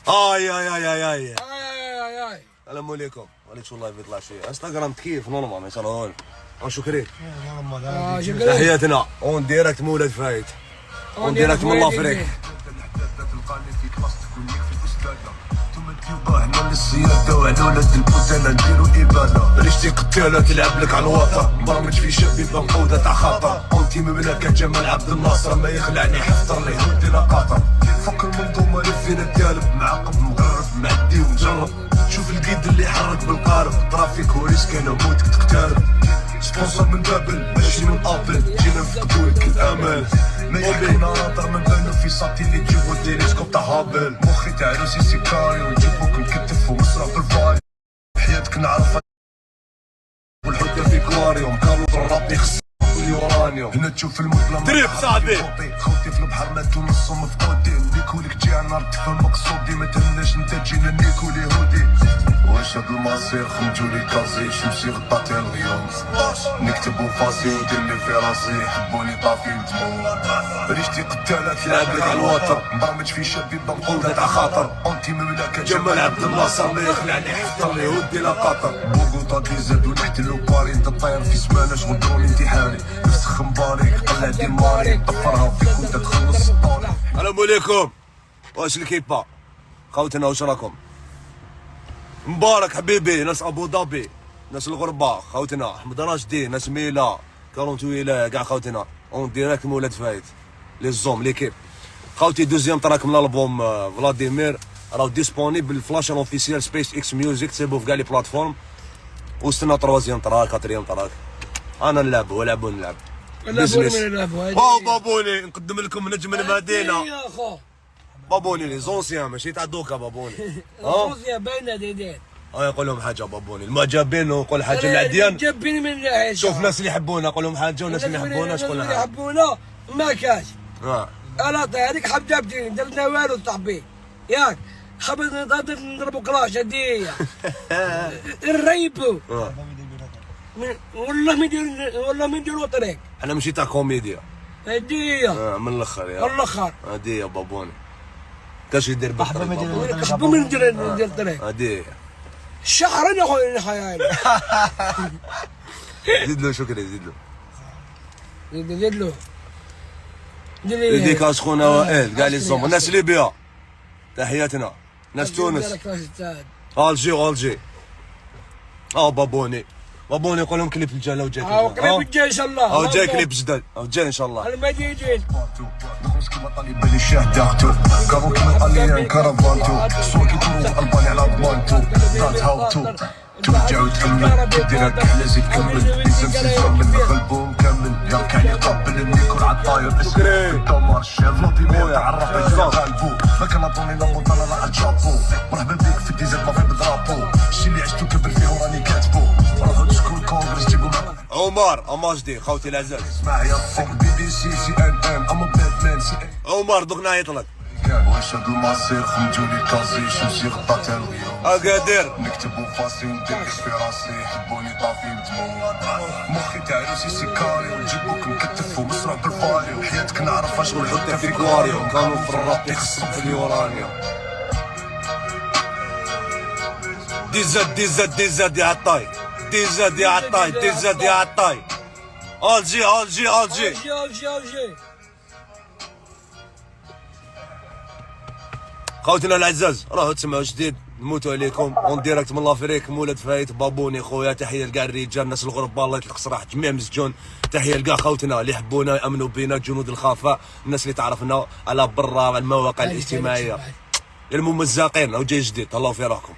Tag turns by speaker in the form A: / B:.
A: اي اي اي اي اي
B: اي
A: السلام عليكم. وعليكم الله يطلع شيء انستغرام كيف نورمال ما يصيرون. شكري تحياتنا اون ديريكت مولد فايت اون ديريكت من لافريك.
C: هنا للسيادة وعلى ولاد البوتانة نديرو إبادة. ريشتي قتالة تلعب لك على الوطن، برامج في شبي بنقودة تاع خطر. اونتي مملكة جمال عبد الناصر ما يخلعني حفتر ليه ودينا قطر. فك المنظومة اللي فينا التالب معقب مغرب معدي ومجرب. شوف القيد اللي يحرك بالقارب، ترافيك وريسك انا موتك تقترب. سبونسر من بابل ماشي من ابل، جينا نفقدو لك الامل. ما يحكينا ناظر من بانو في ساتيليت جيبو التلسكوب تاع هابل. مخي تاع روسي سيكاري ونجيبوك نكتف ومسرع بالفاري. حياتك نعرفها والحوت في كواريوم، كارلو الراب يخسر اليورانيوم. هنا تشوف المظلم
A: تريب صاحبي
C: خوتي في البحر ماتوا نصهم مفقودين. نيكوليك جي نار تفهم مقصودي، ما تهناش انت تجينا نيكولي هودي. واش هاد المصير خمجولي كازي شمسي غطاتي الغيوم. نكتبو فاسي وندير لي في راسي، يحبوني طافي ودموع. ريشتي قتالة تلعب لك على الوتر، برامج في شبي بنقودة تاع خاطر. اونتي مملكة جمال عبد الناصر ما يخلعني حفتر لي ودي لا قطر. بوغوطا كيزادو نحتلو باري، انت طاير في سمانة شغل دروني امتحاني. نفسخ مباريك قلع ديماري، طفرها فيك وانت تخلص الطاري.
A: السلام عليكم. واش الكيبا خوتنا واش راكم؟ مبارك حبيبي ناس ابو ظبي، ناس الغربه خوتنا، احمد راشدي، ناس ميلا كارونتويلا كاع خوتنا اون ديريكت مولد فايت لي زوم ليكيب. خوتي دوزيام تراك من الالبوم فلاديمير راهو ديسبونيبل فلاش اوفيسيال سبيس اكس ميوزيك، تسيبوه في كاع لي بلاتفورم. وستنا تروازيام تراك كاتريام تراك. انا نلعب ولعبوا نلعب بزنس. بابوني نقدم لكم نجم المدينه
B: يا خو
A: بابوني لي زونسيان ماشي تاع دوكا بابوني.
B: روسيا باينه ديدين.
A: يقول لهم حاجه بابوني المعجبين ونقول حاجه للعديان.
B: جابين من الله.
A: شوف ناس اللي يحبونا قول لهم حاجه وناس اللي ما يحبوناش قول لهم
B: اللي
A: حاجه.
B: يحبونا ما كاش. انا هذيك حب جابتني درنا والو صاحبي ياك خبز نضربوا كلاش هديه نريبوا والله ما يديروا طريق.
A: انا ماشي تاع كوميديا
B: هديه
A: من الاخر يا
B: الاخر
A: هديه بابوني كاش يدير بالطريق
B: كسبوا من ندير طريق
A: هديه
B: الشهر يا خويا حياي.
A: زيد له شكري زيد له
B: زيد له
A: ديكاس خونا وائل كاع لي زوم الناس ليبيا تحياتنا ناس تونس الجي بابوني يقول لهم كليب الجاي لو جاي
B: كليب الجاي ان شاء الله
A: جاي كليب جديد جاي ان شاء الله
B: المدينين
C: نخلص كيما طالب بالي شاهداتو كارو كيما طاليان كارافانتو صور كيكونوا الباني على ضمانتو دات هاوتو ترجع وتكمل تديرها كحله زيد كمل لازم سيزون من الغلبوم كامل ياك علي قبل النيكول عالطاير
A: شكري
C: تومار الشيف فلاديمير تعرف عليا غالبو ما كنعطوني لا مونطانا لا اتشابو. مرحبا بيك في ديزيرت ما في بدرابو الشي اللي عشتو كبر فيه وراني كاتبو. راهو شكون كونغرس جيبو
A: عمر اماجدي خوتي العزاز
C: معايا فوق BBC CNN اما باتمان
A: عمر دوك نعيط لك.
C: واش هاد المصير خمجولي كازي شمسي غطاتها الغيوم.
A: اكادير
C: نكتبو فاسي وندير في راسي يحبوني طافي ودموع. مخي تاع روسي سيكاري ونجيبوك نكتف ومسرع بالفاري. وحياتك نعرفها شغل حتى في كواريوم، كانوا في الراب يخصم في اليورانيوم. ديزاد يا عطاي ديزاد يا عطاي الجي خوتنا العزاز راهو تسمعوا جديد نموتوا عليكم اون ديريكت من لافريك مولد فايت بابوني خويا. تحيه لكاع الرجال الناس الغرباء الله يطلق سراح جميع مسجون. تحيه لكاع خوتنا اللي يحبونا يامنوا بينا جنود الخفاء الناس اللي تعرفنا على برا المواقع الاجتماعيه الممزقين. راهو جاي جديد الله في راكم.